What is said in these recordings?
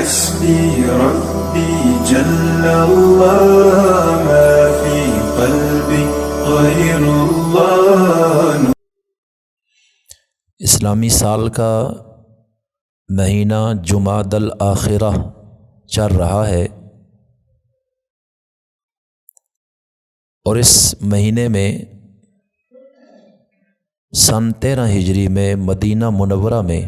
حسبي ربي جل الله ما في قلبي غير الله. اسلامی سال کا مہینہ جمادی الآخرہ چل رہا ہے، اور اس مہینے میں سن 13 ہجری میں مدینہ منورہ میں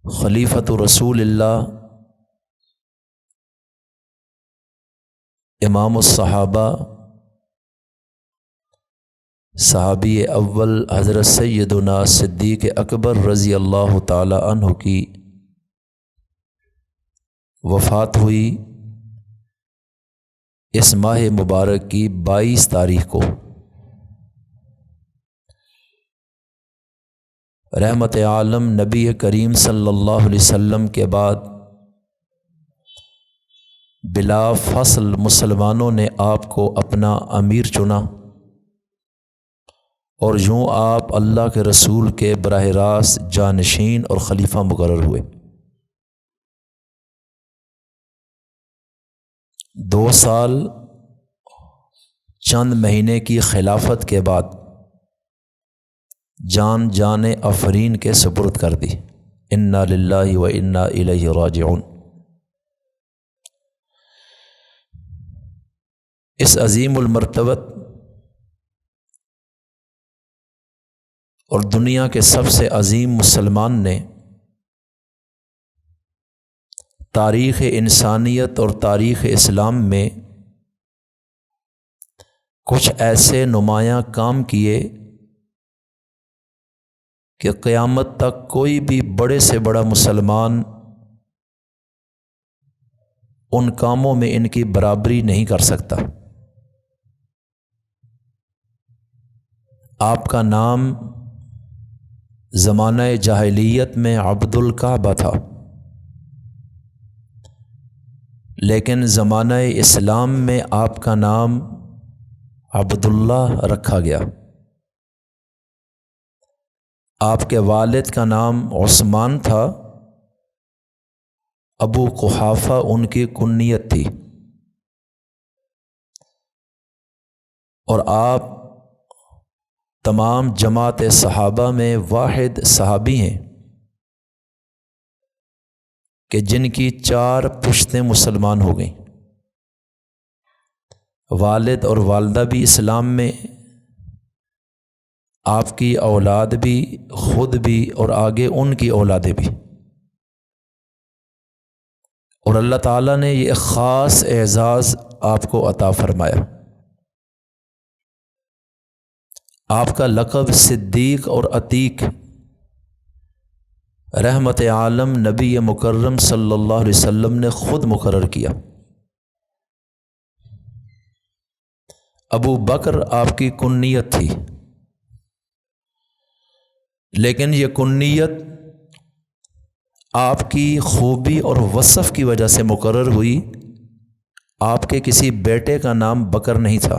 خلیفۃ رسول اللہ امام الصحابہ صحابی اول حضرت سیدنا صدیق اکبر رضی اللہ تعالی عنہ کی وفات ہوئی اس ماہ مبارک کی 22 تاریخ کو۔ رحمت عالم نبی کریم صلی اللہ علیہ وسلم کے بعد بلا فصل مسلمانوں نے آپ کو اپنا امیر چنا، اور یوں آپ اللہ کے رسول کے براہ راست جانشین اور خلیفہ مقرر ہوئے۔ 2 سال چند مہینے کی خلافت کے بعد جان آفرین کے سپرد کر دی۔ انا للہ و انا الیہ راجعون۔ اس عظیم المرتبت اور دنیا کے سب سے عظیم مسلمان نے تاریخ انسانیت اور تاریخ اسلام میں کچھ ایسے نمایاں کام کیے کہ قیامت تک کوئی بھی بڑے سے بڑا مسلمان ان کاموں میں ان کی برابری نہیں کر سکتا۔ آپ کا نام زمانہ جاہلیت میں عبد الکعبہ تھا، لیکن زمانہ اسلام میں آپ کا نام عبداللہ رکھا گیا۔ آپ کے والد کا نام عثمان تھا، ابو قحافہ ان کی کنیت تھی، اور آپ تمام جماعت صحابہ میں واحد صحابی ہیں کہ جن کی 4 پشتیں مسلمان ہو گئیں۔ والد اور والدہ بھی اسلام میں، آپ کی اولاد بھی، خود بھی، اور آگے ان کی اولادیں بھی۔ اور اللہ تعالیٰ نے یہ خاص اعزاز آپ کو عطا فرمایا۔ آپ کا لقب صدیق اور عتیق رحمت عالم نبی مکرم صلی اللہ علیہ وسلم نے خود مقرر کیا۔ ابو بکر آپ کی کنیت تھی، لیکن یہ کنیت آپ کی خوبی اور وصف کی وجہ سے مقرر ہوئی۔ آپ کے کسی بیٹے کا نام بکر نہیں تھا،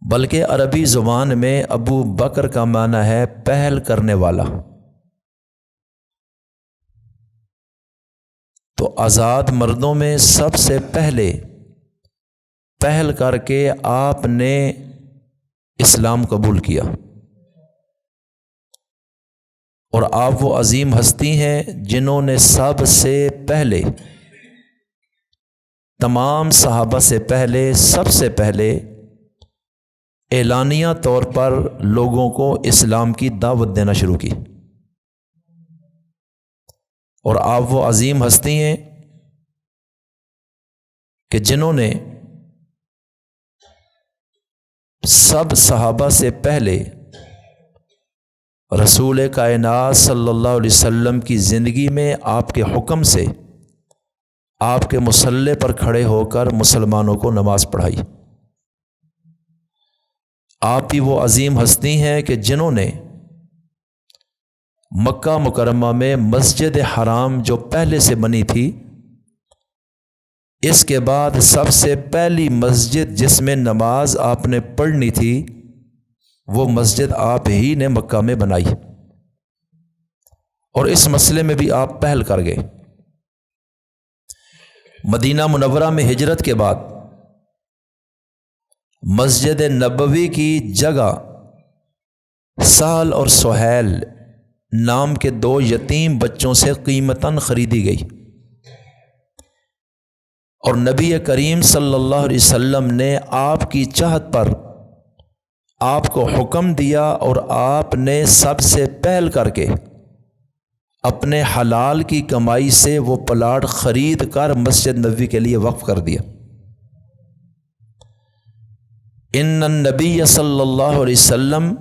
بلکہ عربی زبان میں ابو بکر کا معنی ہے پہل کرنے والا۔ تو آزاد مردوں میں سب سے پہلے پہل کر کے آپ نے اسلام قبول کیا، اور آپ وہ عظیم ہستی ہیں جنہوں نے سب سے پہلے، تمام صحابہ سے پہلے، سب سے پہلے اعلانیہ طور پر لوگوں کو اسلام کی دعوت دینا شروع کی۔ اور آپ وہ عظیم ہستی ہیں کہ جنہوں نے سب صحابہ سے پہلے رسول کائنات صلی اللہ علیہ وسلم کی زندگی میں آپ کے حکم سے آپ کے مصلی پر کھڑے ہو کر مسلمانوں کو نماز پڑھائی۔ آپ ہی وہ عظیم ہستی ہیں کہ جنہوں نے مکہ مکرمہ میں مسجد حرام جو پہلے سے بنی تھی، اس کے بعد سب سے پہلی مسجد جس میں نماز آپ نے پڑھنی تھی وہ مسجد آپ ہی نے مکہ میں بنائی، اور اس مسئلے میں بھی آپ پہل کر گئے۔ مدینہ منورہ میں ہجرت کے بعد مسجد نبوی کی جگہ سہل اور سہیل نام کے 2 یتیم بچوں سے قیمتاً خریدی گئی، اور نبی کریم صلی اللہ علیہ وسلم نے آپ کی چاہت پر آپ کو حکم دیا، اور آپ نے سب سے پہل کر کے اپنے حلال کی کمائی سے وہ پلاٹ خرید کر مسجد نبوی کے لیے وقف کر دیا۔ ان النبی صلی اللہ علیہ وسلم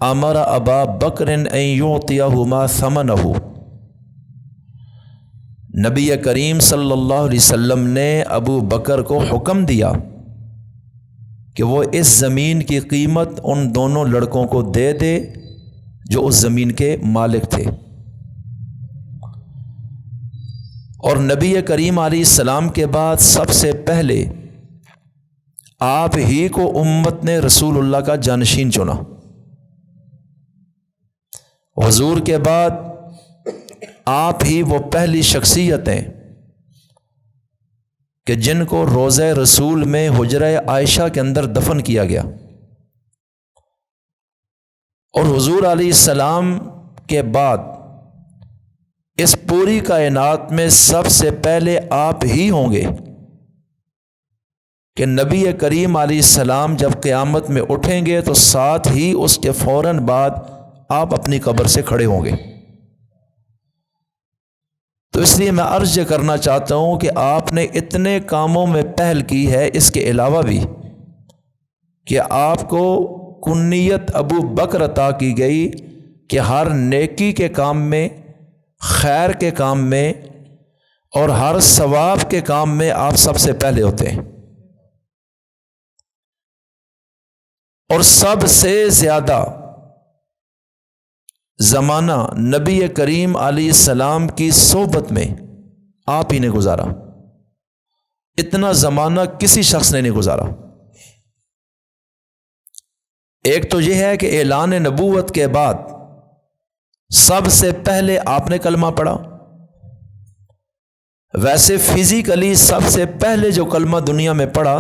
امر ابا بکر ان یعطیہما ثمنہ، نبی کریم صلی اللہ علیہ وسلم نے ابو بکر کو حکم دیا کہ وہ اس زمین کی قیمت ان دونوں لڑکوں کو دے دے جو اس زمین کے مالک تھے۔ اور نبی کریم علیہ السلام کے بعد سب سے پہلے آپ ہی کو امت نے رسول اللہ کا جانشین چنا۔ حضور کے بعد آپ ہی وہ پہلی شخصیت ہیں کہ جن کو روضہ رسول میں حجرہ عائشہ کے اندر دفن کیا گیا، اور حضور علیہ السلام کے بعد اس پوری کائنات میں سب سے پہلے آپ ہی ہوں گے کہ نبی کریم علیہ السلام جب قیامت میں اٹھیں گے تو ساتھ ہی اس کے فوراً بعد آپ اپنی قبر سے کھڑے ہوں گے۔ تو اس لیے میں عرض کرنا چاہتا ہوں کہ آپ نے اتنے کاموں میں پہل کی ہے، اس کے علاوہ بھی کہ آپ کو کنیت ابو بکر عطا کی گئی کہ ہر نیکی کے کام میں، خیر کے کام میں اور ہر ثواب کے کام میں آپ سب سے پہلے ہوتے ہیں، اور سب سے زیادہ زمانہ نبی کریم علیہ السلام کی صحبت میں آپ ہی نے گزارا۔ اتنا زمانہ کسی شخص نے نہیں گزارا۔ ایک تو یہ ہے کہ اعلان نبوت کے بعد سب سے پہلے آپ نے کلمہ پڑھا، ویسے فزیکلی سب سے پہلے جو کلمہ دنیا میں پڑھا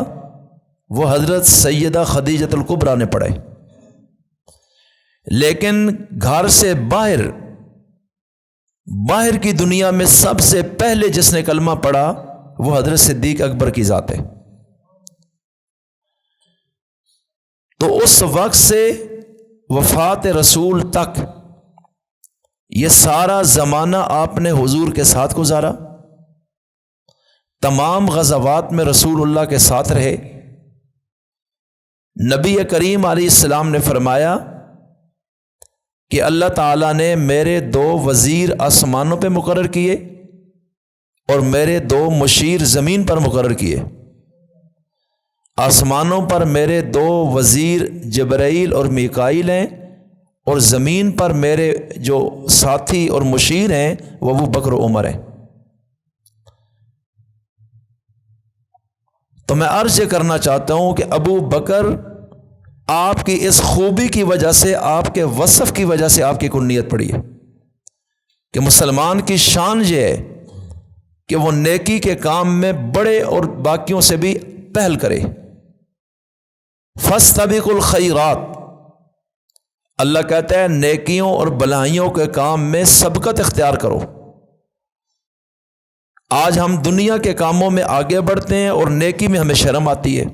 وہ حضرت سیدہ خدیجہ الکبریٰ نے پڑھے، لیکن گھر سے باہر کی دنیا میں سب سے پہلے جس نے کلمہ پڑھا وہ حضرت صدیق اکبر کی ذات ہے۔ تو اس وقت سے وفات رسول تک یہ سارا زمانہ آپ نے حضور کے ساتھ گزارا، تمام غزوات میں رسول اللہ کے ساتھ رہے۔ نبی کریم علیہ السلام نے فرمایا کہ اللہ تعالیٰ نے میرے 2 وزیر آسمانوں پہ مقرر کیے اور میرے 2 مشیر زمین پر مقرر کیے۔ آسمانوں پر میرے 2 وزیر جبرائیل اور میکائیل ہیں، اور زمین پر میرے جو ساتھی اور مشیر ہیں وہ ابو بکر و عمر ہیں۔ تو میں عرض کرنا چاہتا ہوں کہ ابو بکر آپ کی اس خوبی کی وجہ سے، آپ کے وصف کی وجہ سے آپ کی کنیت پڑی ہے کہ مسلمان کی شان یہ ہے کہ وہ نیکی کے کام میں بڑے اور باقیوں سے بھی پہل کرے۔ فاستبقوا الخیرات، اللہ کہتا ہے نیکیوں اور بلائیوں کے کام میں سبقت اختیار کرو۔ آج ہم دنیا کے کاموں میں آگے بڑھتے ہیں اور نیکی میں ہمیں شرم آتی ہے۔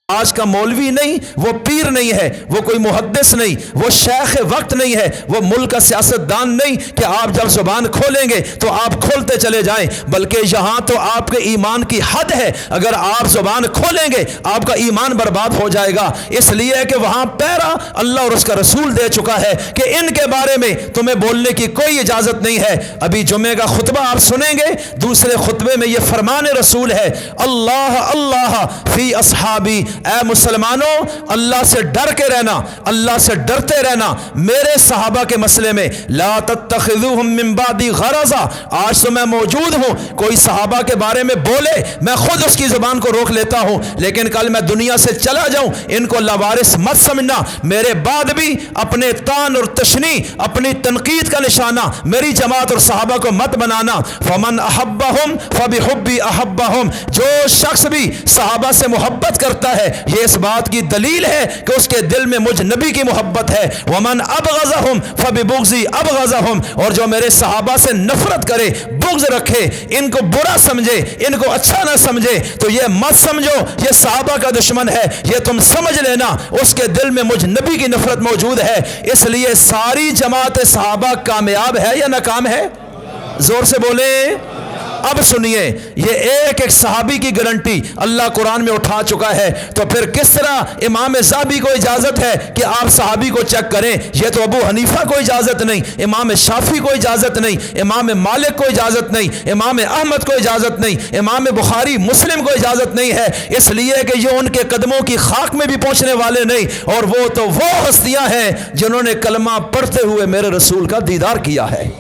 آج کا مولوی نہیں، وہ پیر نہیں ہے، وہ کوئی محدث نہیں، وہ شیخ وقت نہیں ہے، وہ ملک کا سیاست دان نہیں کہ آپ جب زبان کھولیں گے تو آپ کھولتے چلے جائیں، بلکہ یہاں تو آپ کے ایمان کی حد ہے، اگر آپ زبان کھولیں گے آپ کا ایمان برباد ہو جائے گا، اس لیے کہ وہاں پیرا اللہ اور اس کا رسول دے چکا ہے کہ ان کے بارے میں تمہیں بولنے کی کوئی اجازت نہیں ہے۔ ابھی جمعے کا خطبہ آپ سنیں گے، دوسرے خطبے میں یہ فرمان رسول ہے، اللہ اللہ فی اصحابی اے مسلمانوں اللہ سے ڈر کے رہنا, اللہ سے ڈرتے رہنا. میرے صحابہ کے مسئلے میں لا تتخذوہم من بعدی غرضا, آج تو میں موجود ہوں, کوئی صحابہ کے بارے میں بولے میں خود اس کی زبان کو روک لیتا ہوں, لیکن کل میں دنیا سے چلا جاؤں ان کو لوارث مت سمجھنا. میرے بعد بھی اپنے طعن اور تشنیع, اپنی تنقید کا نشانہ میری جماعت اور صحابہ کو مت بنانا. فمن احبہم فبحبی احبہم, جو شخص بھی صحابہ سے محبت کرتا ہے یہ اس بات کی دلیل ہے کہ اس کے دل میں مجھ نبی کی محبت ہے. ومن ابغضہم فببغضی ابغضہم, اور جو میرے صحابہ سے نفرت کرے, بغض رکھے, ان کو برا سمجھے, ان کو اچھا نہ سمجھے, تو یہ مت سمجھو یہ صحابہ کا دشمن ہے, یہ تم سمجھ لینا اس کے دل میں مجھ نبی کی نفرت موجود ہے. اس لیے ساری جماعت صحابہ کامیاب ہے یا ناکام ہے؟ زور سے بولیں. اب سنیے, یہ ایک ایک صحابی کی گارنٹی اللہ قرآن میں اٹھا چکا ہے, تو پھر کس طرح امام ذہبی کو اجازت ہے کہ آپ صحابی کو چیک کریں؟ یہ تو ابو حنیفہ کو اجازت نہیں, امام شافعی کو اجازت نہیں, امام مالک کو اجازت نہیں, امام احمد کو اجازت نہیں, امام بخاری مسلم کو اجازت نہیں ہے, اس لیے کہ یہ ان کے قدموں کی خاک میں بھی پہنچنے والے نہیں, اور وہ تو وہ ہستیاں ہیں جنہوں نے کلمہ پڑھتے ہوئے میرے رسول کا دیدار کیا ہے.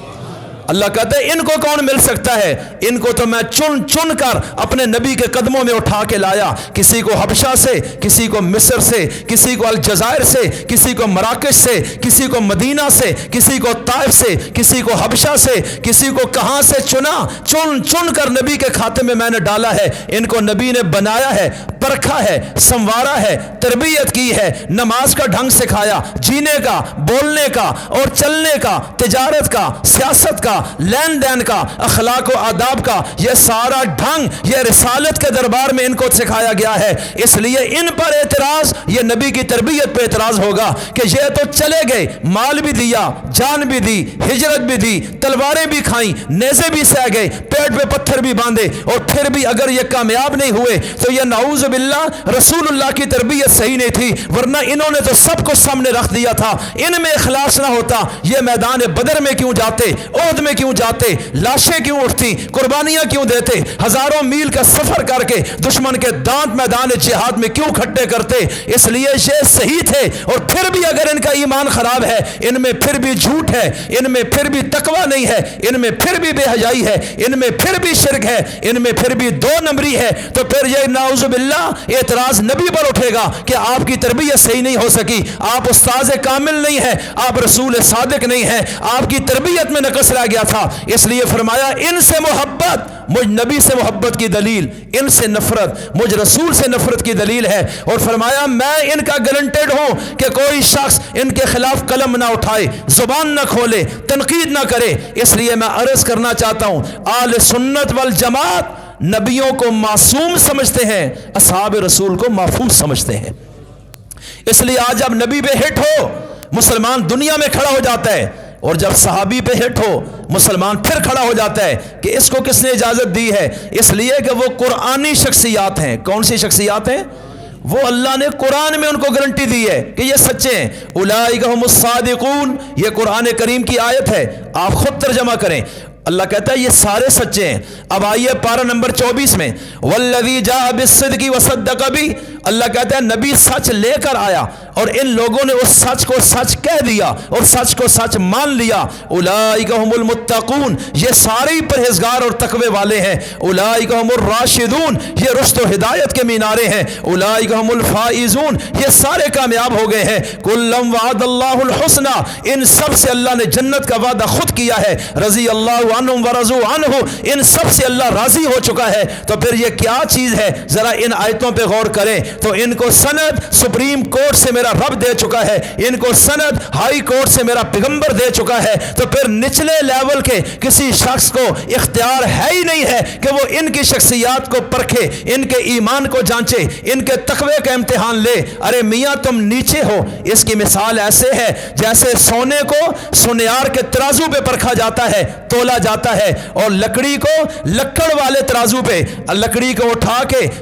اللہ کہتے ہیں ان کو کون مل سکتا ہے؟ ان کو تو میں چن چن کر اپنے نبی کے قدموں میں اٹھا کے لایا, کسی کو حبشہ سے, کسی کو مصر سے, کسی کو الجزائر سے, کسی کو مراکش سے, کسی کو مدینہ سے, کسی کو طائف سے, کسی کو حبشہ سے, کسی کو کہاں سے چنا, چن چن کر نبی کے کھاتے میں نے ڈالا ہے. ان کو نبی نے بنایا ہے, پرکھا ہے, سنوارا ہے, تربیت کی ہے, نماز کا ڈھنگ سکھایا, جینے کا, بولنے کا اور چلنے کا, تجارت کا, سیاست کا, لین دین کا, اخلاق و آداب کا, یہ سارا ڈھنگ یہ رسالت کے دربار میں ان کو سکھایا گیا ہے. اس لیے ان پر اعتراض یہ نبی کی تربیت پہ اعتراض ہوگا کہ یہ تو چلے گئے, مال بھی دیا, جان بھی دی, ہجرت بھی دی, تلواریں بھی کھائیں, نیزے بھی سہ گئے, پیٹ پہ پتھر بھی باندھے, اور پھر بھی اگر یہ کامیاب نہیں ہوئے تو یہ نعوذ باللہ رسول اللہ کی تربیت صحیح نہیں تھی, ورنہ انہوں نے تو سب کو سامنے رکھ دیا تھا. ان میں اخلاص نہ ہوتا یہ میدان بدر میں کیوں جاتے, عہد میں کیوں جاتے, لاشیں کیوں اٹھتی, قربانیاں کیوں دیتے, ہزاروں میل کا سفر کر کے دشمن کے دانت میدان جہاد میں کیوں کھٹے کرتے. اس لیے یہ صحیح تھے, اور پھر بھی اگر ان کا ایمان خراب ہے, ان میں پھر بھی جھوٹ ہے, ان میں پھر بھی تقوی نہیں ہے, ان میں پھر بھی بے حیائی ہے, ان میں پھر بھی شرک ہے, ان میں پھر بھی دو نمبری ہے, تو پھر یہ نعوذ باللہ اعتراض نبی پر اٹھے گا کہ آپ کی تربیت صحیح نہیں ہو سکی, آپ استاذ کامل نہیں ہیں, آپ رسول صادق نہیں ہیں, آپ کی تربیت میں نقص رہ گیا تھا. اس لیے فرمایا ان سے محبت مجھ نبی سے محبت کی دلیل, ان سے نفرت مجھ رسول سے نفرت کی دلیل ہے. اور فرمایا میں ان کا گارنٹیڈ ہوں کہ کوئی شخص ان کے خلاف قلم نہ اٹھائے, زبان نہ کھولے, تنقید نہ کرے. اس لیے میں عرض کرنا چاہتا ہوں اہل سنت والجماعت نبیوں کو معصوم سمجھتے ہیں, اصحاب رسول کو محفوظ سمجھتے ہیں. اس لیے آج جب نبی پہ ہٹ ہو مسلمان دنیا میں کھڑا ہو جاتا ہے, اور جب صحابی پہ ہٹ ہو مسلمان پھر کھڑا ہو جاتا ہے کہ اس کو کس نے اجازت دی ہے. اس لیے کہ وہ قرآنی شخصیات ہیں. کون سی شخصیات ہیں؟ وہ اللہ نے قرآن میں ان کو گارنٹی دی ہے کہ یہ سچے ہیں. اولئک هم الصادقون, یہ قرآن کریم کی آیت ہے, آپ خود ترجمہ کریں. اللہ کہتا ہے یہ سارے سچے ہیں. اب آئیے پارہ نمبر 24 میں, والذی جاء بالصدق وصدق بھی, اللہ کہتا ہے نبی سچ لے کر آیا اور ان لوگوں نے اس سچ کو سچ کہہ دیا اور سچ کو سچ مان لیا. اولئک هم المتقون, یہ سارے پرہیزگار اور تقوی والے ہیں. اولئک هم الراشدون, یہ رشد و ہدایت کے مینارے ہیں. اولئک هم الفائزون, یہ سارے کامیاب ہو گئے ہیں. کلا وعد اللہ الحسنى, ان سب سے اللہ نے جنت کا وعدہ خود کیا ہے. رضی اللہ عنہم ورضوا عنہ, ان سب سے اللہ راضی ہو چکا ہے. تو پھر یہ کیا چیز ہے؟ ذرا ان آیتوں پہ غور کریں. تو ان کو سند سپریم کورٹ سے میرا رب دے چکا ہے, ان کو سند ہائی کورٹ سے میرا پیغمبر دے چکا ہے. تو پھر نچلے لیول کے کسی شخص کو اختیار ہے ہی نہیں ہے کہ وہ ان کی شخصیات کو پرکھے, ان کے ایمان کو جانچے, ان کے تقوی کا امتحان لے. ارے میاں تم نیچے ہو. اس کی مثال ایسے ہے جیسے سونے کو سنیار کے ترازو پہ پرکھا جاتا ہے, تولا جاتا ہے, اور لکڑی کو لکڑ والے ترازو پہ, لکڑی کو اٹھا کے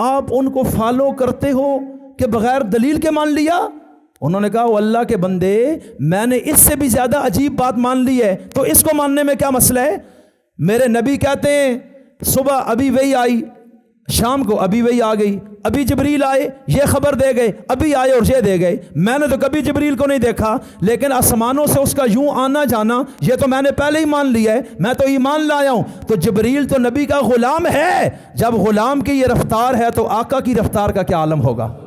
آپ ان کو فالو کرتے ہو کہ بغیر دلیل کے مان لیا؟ انہوں نے کہا وہ اللہ کے بندے، میں نے اس سے بھی زیادہ عجیب بات مان لی ہے، تو اس کو ماننے میں کیا مسئلہ ہے؟ میرے نبی کہتے ہیں صبح ابھی وہی آئی، شام کو ابھی وہی آ گئی، ابھی جبریل آئے یہ خبر دے گئے، ابھی آئے اور یہ دے گئے۔ میں نے تو کبھی جبریل کو نہیں دیکھا، لیکن آسمانوں سے اس کا یوں آنا جانا یہ تو میں نے پہلے ہی مان لیا ہے، میں تو ایمان لایا ہوں۔ تو جبریل تو نبی کا غلام ہے، جب غلام کی یہ رفتار ہے تو آقا کی رفتار کا کیا عالم ہوگا؟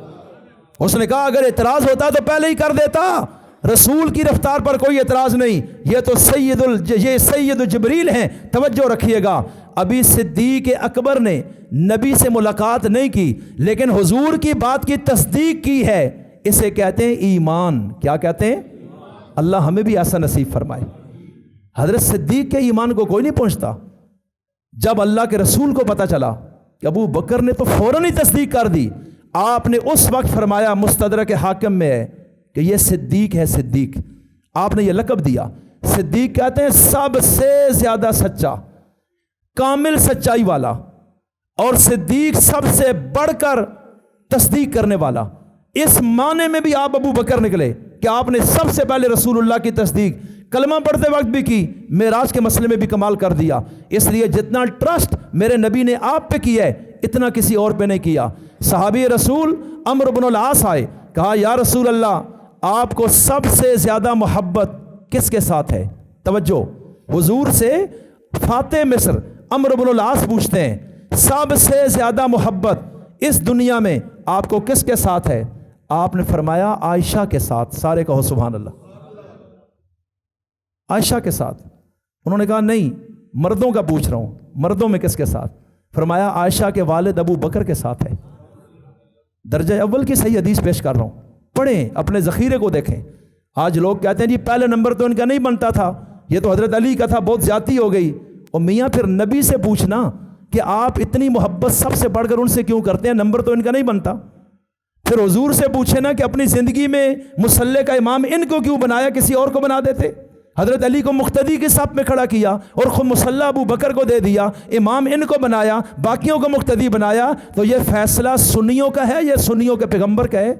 اس نے کہا اگر اعتراض ہوتا تو پہلے ہی کر دیتا، رسول کی رفتار پر کوئی اعتراض نہیں، یہ تو سید جبریل ہیں۔ توجہ رکھیے گا، ابھی صدیق اکبر نے نبی سے ملاقات نہیں کی لیکن حضور کی بات کی تصدیق کی ہے، اسے کہتے ہیں ایمان۔ کیا کہتے ہیں؟ اللہ ہمیں بھی ایسا نصیب فرمائے۔ حضرت صدیق کے ایمان کو کوئی نہیں پہنچتا۔ جب اللہ کے رسول کو پتہ چلا کہ ابو بکر نے تو فوراً ہی تصدیق کر دی، آپ نے اس وقت فرمایا، مستدرک حاکم میں ہے کہ یہ صدیق ہے، صدیق۔ آپ نے یہ لقب دیا۔ صدیق کہتے ہیں سب سے زیادہ سچا، کامل سچائی والا، اور صدیق سب سے بڑھ کر تصدیق کرنے والا۔ اس معنی میں بھی آپ ابو بکر نکلے کہ آپ نے سب سے پہلے رسول اللہ کی تصدیق کلمہ پڑھتے وقت بھی کی، معراج کے مسئلے میں بھی کمال کر دیا۔ اس لیے جتنا ٹرسٹ میرے نبی نے آپ پہ کیا ہے اتنا کسی اور پہ نہیں کیا۔ صحابی رسول عمرو بن العاص آئے، کہا یا رسول اللہ آپ کو سب سے زیادہ محبت کس کے ساتھ ہے؟ توجہ، حضور سے فاتح مصر عمرو بن العاص پوچھتے ہیں سب سے زیادہ محبت اس دنیا میں آپ کو کس کے ساتھ ہے؟ آپ نے فرمایا عائشہ کے ساتھ۔ سارے کہو سبحان اللہ۔ عائشہ کے ساتھ۔ انہوں نے کہا نہیں، مردوں کا پوچھ رہا ہوں، مردوں میں کس کے ساتھ؟ فرمایا عائشہ کے والد ابو بکر کے ساتھ ہے۔ درجہ اول کی صحیح حدیث پیش کر رہا ہوں، پڑھیں، اپنے ذخیرے کو دیکھیں۔ آج لوگ کہتے ہیں جی پہلے نمبر تو ان کا نہیں بنتا تھا، یہ تو حضرت علی کا تھا، بہت زیادتی ہو گئی۔ اور میاں پھر نبی سے پوچھنا کہ آپ اتنی محبت سب سے بڑھ کر ان سے کیوں کرتے ہیں، نمبر تو ان کا نہیں بنتا۔ پھر حضور سے پوچھے نا کہ اپنی زندگی میں مصلی کا امام ان کو کیوں بنایا، کسی اور کو بنا دیتے۔ حضرت علی کو مقتدی کے صف میں کھڑا کیا اور خود مصلی ابو بکر کو دے دیا، امام ان کو بنایا، باقیوں کو مقتدی بنایا۔ تو یہ فیصلہ سنیوں کا ہے یا سنیوں کے پیغمبر کا ہے؟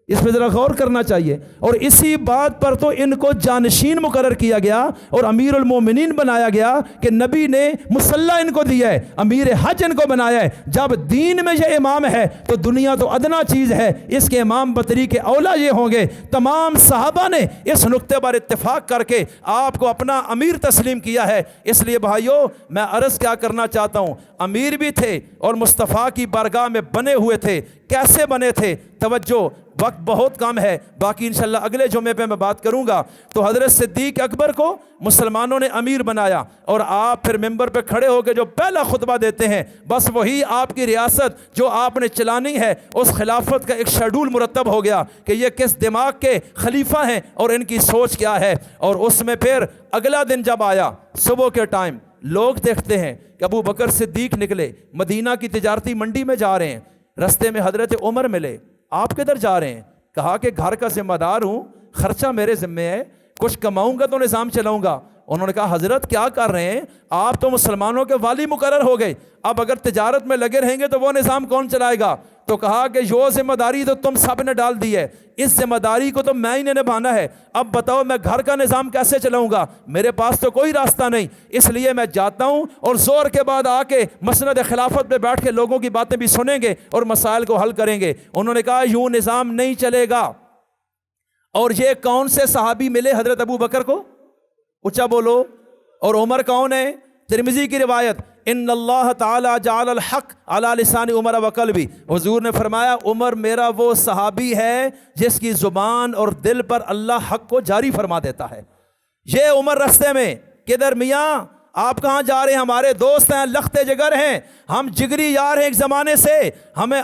اس پہ ذرا غور کرنا چاہیے۔ اور اسی بات پر تو ان کو جانشین مقرر کیا گیا اور امیر المومنین بنایا گیا کہ نبی نے مصلی ان کو دیا ہے، امیر حج ان کو بنایا ہے۔ جب دین میں یہ امام ہے تو دنیا تو ادنا چیز ہے، اس کے امام بطریق اولا یہ ہوں گے۔ تمام صحابہ نے اس نقطے پر اتفاق کر کے آپ کو اپنا امیر تسلیم کیا ہے۔ اس لیے بھائیو میں عرض کیا کرنا چاہتا ہوں، امیر بھی تھے اور مصطفیٰ کی بارگاہ میں بنے ہوئے تھے۔ کیسے بنے تھے؟ توجہ، وقت بہت کم ہے، باقی انشاءاللہ اگلے جمعے پہ میں بات کروں گا۔ تو حضرت صدیق اکبر کو مسلمانوں نے امیر بنایا، اور آپ پھر ممبر پہ کھڑے ہو کے جو پہلا خطبہ دیتے ہیں بس وہی آپ کی ریاست جو آپ نے چلانی ہے، اس خلافت کا ایک شیڈول مرتب ہو گیا کہ یہ کس دماغ کے خلیفہ ہیں اور ان کی سوچ کیا ہے۔ اور اس میں پھر اگلا دن جب آیا صبح کے ٹائم، لوگ دیکھتے ہیں کہ ابو بکر صدیق نکلے، مدینہ کی تجارتی منڈی میں جا رہے ہیں، رستے میں حضرت عمر ملے، آپ کدھر جا رہے ہیں؟ کہا کہ گھر کا ذمہ دار ہوں، خرچہ میرے ذمہ ہے، کچھ کماؤں گا تو نظام چلاؤں گا۔ انہوں نے کہا حضرت کیا کر رہے ہیں، آپ تو مسلمانوں کے والی مقرر ہو گئے، اب اگر تجارت میں لگے رہیں گے تو وہ نظام کون چلائے گا؟ تو کہا کہ یہ ذمہ داری تو تم سب نے ڈال دی ہے، اس ذمہ داری کو تو میں ہی نے نبھانا ہے، اب بتاؤ میں گھر کا نظام کیسے چلاؤں گا؟ میرے پاس تو کوئی راستہ نہیں، اس لیے میں جاتا ہوں اور زور کے بعد آ کے مسند خلافت پہ بیٹھ کے لوگوں کی باتیں بھی سنیں گے اور مسائل کو حل کریں گے۔ انہوں نے کہا یوں نظام نہیں چلے گا۔ اور یہ کون سے صحابی ملے حضرت ابو بکر کو؟ اونچا بولو۔ اور عمر کون ہے؟ ترمذی کی روایت، ان اللہ تعالی جعل الحق علی لسان عمر و قلبی، حضور نے فرمایا عمر میرا وہ صحابی ہے جس کی زبان اور دل پر اللہ حق کو جاری فرما دیتا ہے۔ یہ عمر رستے میں کدھر میاں آپ کہاں جا رہے ہیں؟ ہمارے دوست ہیں، لخت جگر ہیں، ہم جگری یار ہیں ایک زمانے سے،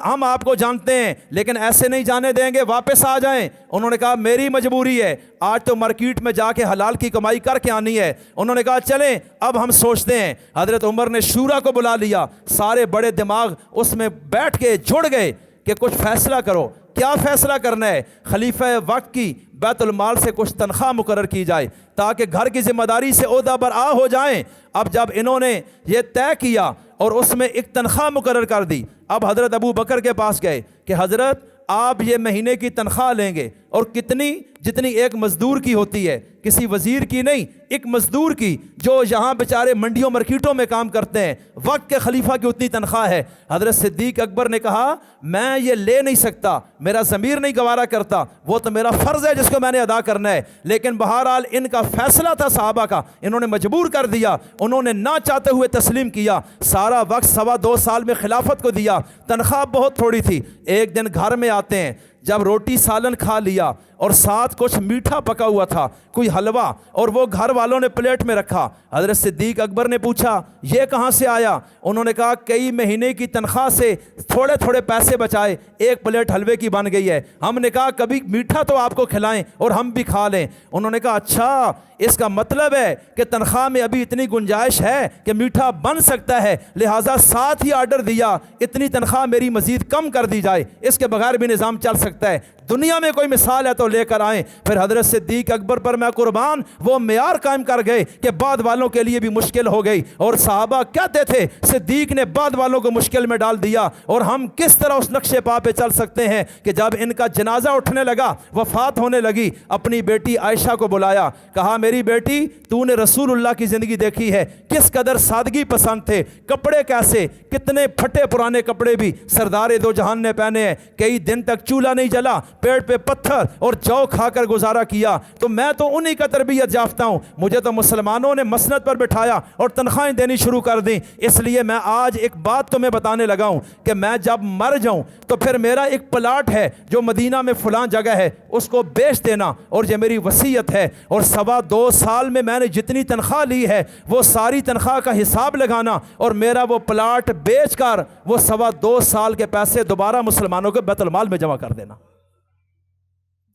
ہم آپ کو جانتے ہیں لیکن ایسے نہیں جانے دیں گے، واپس آ جائیں۔ انہوں نے کہا میری مجبوری ہے، آج تو مارکیٹ میں جا کے حلال کی کمائی کر کے آنی ہے۔ انہوں نے کہا چلیں اب ہم سوچتے ہیں۔ حضرت عمر نے شورا کو بلا لیا، سارے بڑے دماغ اس میں بیٹھ کے جڑ گئے کہ کچھ فیصلہ کرو۔ کیا فیصلہ کرنا ہے؟ خلیفہ وقت کی بیت المال سے کچھ تنخواہ مقرر کی جائے تاکہ گھر کی ذمہ داری سے عہدہ برآ ہو جائیں۔ اب جب انہوں نے یہ طے کیا اور اس میں ایک تنخواہ مقرر کر دی۔ اب حضرت ابو بکر کے پاس گئے کہ حضرت آپ یہ مہینے کی تنخواہ لیں گے، اور کتنی؟ جتنی ایک مزدور کی ہوتی ہے، کسی وزیر کی نہیں، ایک مزدور کی جو یہاں بیچارے منڈیوں مارکیٹوں میں کام کرتے ہیں، وقت کے خلیفہ کی اتنی تنخواہ ہے۔ حضرت صدیق اکبر نے کہا میں یہ لے نہیں سکتا، میرا ضمیر نہیں گوارا کرتا، وہ تو میرا فرض ہے جس کو میں نے ادا کرنا ہے، لیکن بہرحال ان کا فیصلہ تھا صحابہ کا، انہوں نے مجبور کر دیا، انہوں نے نہ چاہتے ہوئے تسلیم کیا۔ سارا وقت 2.25 سال میں خلافت کو دیا، تنخواہ بہت تھوڑی تھی۔ ایک دن گھر میں آتے ہیں، جب روٹی سالن کھا لیا اور ساتھ کچھ میٹھا پکا ہوا تھا، کوئی حلوہ، اور وہ گھر والوں نے پلیٹ میں رکھا۔ حضرت صدیق اکبر نے پوچھا یہ کہاں سے آیا؟ انہوں نے کہا کئی مہینے کی تنخواہ سے تھوڑے تھوڑے پیسے بچائے ایک پلیٹ حلوے کی بن گئی ہے۔ ہم نے کہا کبھی میٹھا تو آپ کو کھلائیں اور ہم بھی کھا لیں۔ انہوں نے کہا اچھا، اس کا مطلب ہے کہ تنخواہ میں ابھی اتنی گنجائش ہے کہ میٹھا بن سکتا ہے، لہٰذا ساتھ ہی آرڈر دیا اتنی تنخواہ میری مزید کم کر دی جائے، اس کے بغیر بھی نظام چل سکتا ہے۔ دنیا میں کوئی مثال ہے تو لے کر آئیں۔ پھر حضرت صدیق اکبر پر میں قربان وہ معیار قائم کر گئے کہ بعد والوں کے لیے بھی مشکل ہو گئی، اور صحابہ کہتے تھے صدیق نے بعد والوں کو مشکل میں ڈال دیا۔ اور ہم کس طرح اس نقشے پا پہ چل سکتے ہیں کہ جب ان کا جنازہ اٹھنے لگا، وفات ہونے لگی، اپنی بیٹی عائشہ کو بلایا، کہا میری بیٹی تو نے رسول اللہ کی زندگی دیکھی ہے، کس قدر سادگی پسند تھے، کپڑے کیسے، کتنے پھٹے پرانے کپڑے بھی سردار دو جہان نے پہنے ہیں، کئی دن تک چولہا نہیں جلا، پیڑ پہ پتھر اور جو کھا کر گزارا کیا، تو میں تو انہی کا تربیت یافتہ ہوں، مجھے تو مسلمانوں نے مسند پر بٹھایا اور تنخواہیں دینی شروع کر دیں۔ اس لیے میں آج ایک بات تمہیں بتانے لگا ہوں کہ میں جب مر جاؤں تو پھر میرا ایک پلاٹ ہے جو مدینہ میں فلاں جگہ ہے، اس کو بیچ دینا، اور یہ میری وصیت ہے، اور 2.25 سال میں نے جتنی تنخواہ لی ہے وہ ساری تنخواہ کا حساب لگانا، اور میرا وہ پلاٹ بیچ کر وہ 2.25 سال کے پیسے دوبارہ مسلمانوں کے بیت المال میں جمع کر دینا۔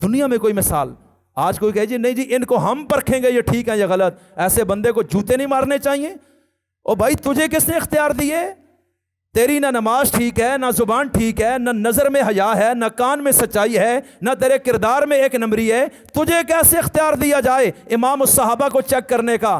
دنیا میں کوئی مثال؟ آج کوئی کہے جی نہیں جی ان کو ہم پرکھیں گے یہ ٹھیک ہے یا غلط، ایسے بندے کو جوتے نہیں مارنے چاہیے؟ او بھائی تجھے کس نے اختیار دیے؟ تیری نہ نماز ٹھیک ہے، نہ زبان ٹھیک ہے، نہ نظر میں حیا ہے، نہ کان میں سچائی ہے، نہ تیرے کردار میں ایک نمبری ہے، تجھے کیسے اختیار دیا جائے امام الصحابہ کو چیک کرنے کا؟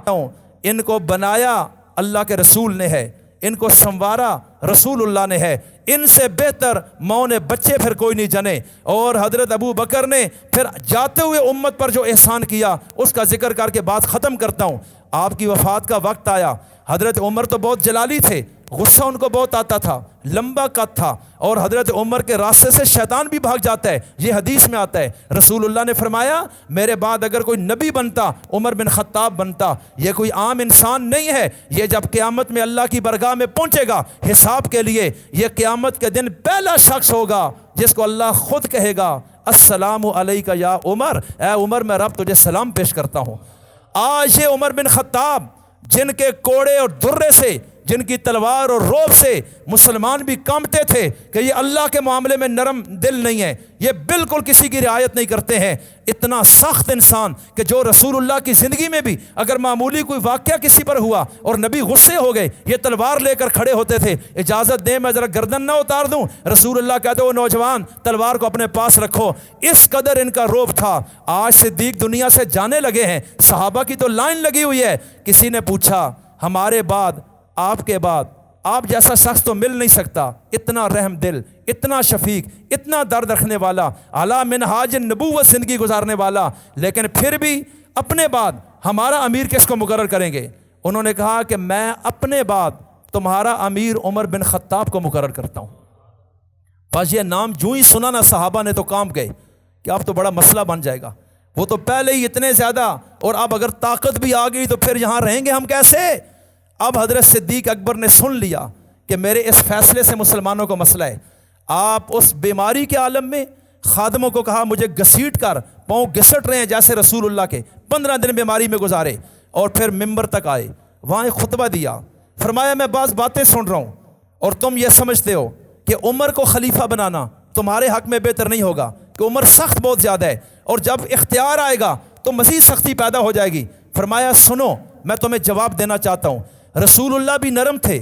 ان کو بنایا اللہ کے رسول نے ہے، ان کو سنوارا رسول اللہ نے ہے، ان سے بہتر ماں نے بچے پھر کوئی نہیں جنے۔ اور حضرت ابو بکر نے پھر جاتے ہوئے امت پر جو احسان کیا اس کا ذکر کر کے بات ختم کرتا ہوں۔ آپ کی وفات کا وقت آیا، حضرت عمر تو بہت جلالی تھے، غصہ ان کو بہت آتا تھا، لمبا قد تھا، اور حضرت عمر کے راستے سے شیطان بھی بھاگ جاتا ہے، یہ حدیث میں آتا ہے۔ رسول اللہ نے فرمایا میرے بعد اگر کوئی نبی بنتا عمر بن خطاب بنتا، یہ کوئی عام انسان نہیں ہے، یہ جب قیامت میں اللہ کی برگاہ میں پہنچے گا حساب کے لیے، یہ قیامت کے دن پہلا شخص ہوگا جس کو اللہ خود کہے گا السلام علیکہ یا عمر، اے عمر میں رب تجھے سلام پیش کرتا ہوں۔ آج یہ عمر بن خطاب جن کے کوڑے اور درے سے، جن کی تلوار اور روب سے مسلمان بھی کانپتے تھے کہ یہ اللہ کے معاملے میں نرم دل نہیں ہے، یہ بالکل کسی کی رعایت نہیں کرتے ہیں، اتنا سخت انسان کہ جو رسول اللہ کی زندگی میں بھی اگر معمولی کوئی واقعہ کسی پر ہوا اور نبی غصے ہو گئے، یہ تلوار لے کر کھڑے ہوتے تھے، اجازت دیں میں ذرا گردن نہ اتار دوں؟ رسول اللہ کہتے وہ نوجوان تلوار کو اپنے پاس رکھو، اس قدر ان کا روب تھا۔ آج صدیق دنیا سے جانے لگے ہیں، صحابہ کی تو لائن لگی ہوئی ہے، کسی نے پوچھا ہمارے بعد، آپ کے بعد آپ جیسا شخص تو مل نہیں سکتا، اتنا رحم دل، اتنا شفیق، اتنا درد رکھنے والا، اعلیٰ منہاج نبوت زندگی گزارنے والا، لیکن پھر بھی اپنے بعد ہمارا امیر کس کو مقرر کریں گے؟ انہوں نے کہا کہ میں اپنے بعد تمہارا امیر عمر بن خطاب کو مقرر کرتا ہوں۔ بس یہ نام جو ہی سنا نا صحابہ نے تو کانپ گئے کہ اب تو بڑا مسئلہ بن جائے گا، وہ تو پہلے ہی اتنے زیادہ، اور اب اگر طاقت بھی آ گئی تو پھر یہاں رہیں گے ہم کیسے؟ اب حضرت صدیق اکبر نے سن لیا کہ میرے اس فیصلے سے مسلمانوں کو مسئلہ ہے۔ آپ اس بیماری کے عالم میں خادموں کو کہا مجھے گھسیٹ کر، پاؤں گھسٹ رہے ہیں جیسے رسول اللہ کے، 15 دن بیماری میں گزارے، اور پھر ممبر تک آئے، وہاں ایک خطبہ دیا، فرمایا میں بعض باتیں سن رہا ہوں اور تم یہ سمجھتے ہو کہ عمر کو خلیفہ بنانا تمہارے حق میں بہتر نہیں ہوگا کہ عمر سخت بہت زیادہ ہے، اور جب اختیار آئے گا تو مزید سختی پیدا ہو جائے گی۔ فرمایا سنو میں تمہیں جواب دینا چاہتا ہوں، رسول اللہ بھی نرم تھے،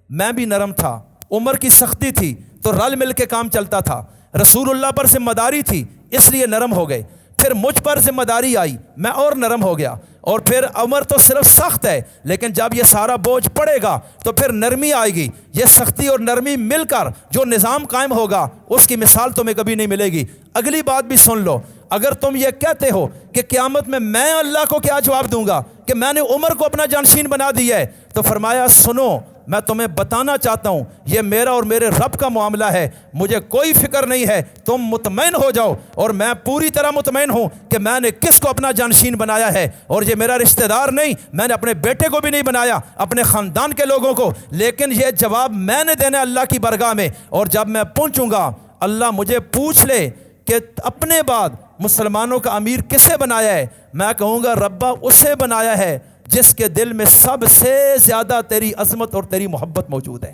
میں بھی نرم تھا، عمر کی سختی تھی تو رل مل کے کام چلتا تھا، رسول اللہ پر ذمہ داری تھی اس لیے نرم ہو گئے، پھر پھر مجھ پر ذمہ داری آئی، میں اور نرم ہو گیا، اور پھر عمر تو صرف سخت ہے، لیکن جب یہ سارا بوجھ پڑے گا تو پھر نرمی آئے گی۔ یہ سختی اور نرمی مل کر جو نظام قائم ہوگا اس کی مثال تمہیں کبھی نہیں ملے گی۔ اگلی بات بھی سن لو، اگر تم یہ کہتے ہو کہ قیامت میں اللہ کو کیا جواب دوں گا کہ میں نے عمر کو اپنا جانشین بنا دیا ہے، تو فرمایا سنو، میں تمہیں بتانا چاہتا ہوں یہ میرا اور میرے رب کا معاملہ ہے، مجھے کوئی فکر نہیں ہے، تم مطمئن ہو جاؤ، اور میں پوری طرح مطمئن ہوں کہ میں نے کس کو اپنا جانشین بنایا ہے، اور یہ میرا رشتہ دار نہیں، میں نے اپنے بیٹے کو بھی نہیں بنایا، اپنے خاندان کے لوگوں کو، لیکن یہ جواب میں نے دینا اللہ کی بارگاہ میں، اور جب میں پہنچوں گا اللہ مجھے پوچھ لے کہ اپنے بعد مسلمانوں کا امیر کسے بنایا ہے، میں کہوں گا ربا اسے بنایا ہے جس کے دل میں سب سے زیادہ تیری عظمت اور تیری محبت موجود ہے،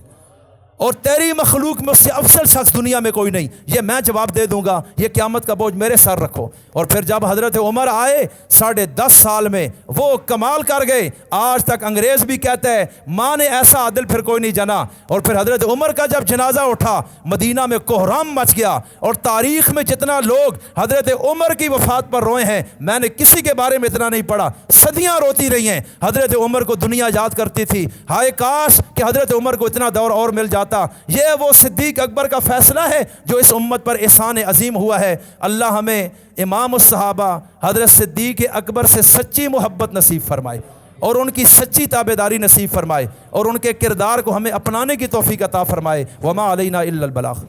اور تیری مخلوق میں اس سے افضل شخص دنیا میں کوئی نہیں۔ یہ میں جواب دے دوں گا، یہ قیامت کا بوجھ میرے سر رکھو۔ اور پھر جب حضرت عمر آئے 10.5 سال میں وہ کمال کر گئے، آج تک انگریز بھی کہتا ہے ماں نے ایسا عادل پھر کوئی نہیں جنا۔ اور پھر حضرت عمر کا جب جنازہ اٹھا مدینہ میں کوہرام مچ گیا، اور تاریخ میں جتنا لوگ حضرت عمر کی وفات پر روئے ہیں میں نے کسی کے بارے میں اتنا نہیں پڑھا، صدیاں روتی رہی ہیں۔ حضرت عمر کو دنیا یاد کرتی تھی، ہائے کاش کہ حضرت عمر کو اتنا دور اور مل جاتا۔ یہ وہ صدیق اکبر کا فیصلہ ہے جو اس امت پر احسان عظیم ہوا ہے۔ اللہ ہمیں امام الصحابہ حضرت صدیق اکبر سے سچی محبت نصیب فرمائے، اور ان کی سچی تابعداری نصیب فرمائے، اور ان کے کردار کو ہمیں اپنانے کی توفیق عطا فرمائے۔ وما علینا الا البلاغ۔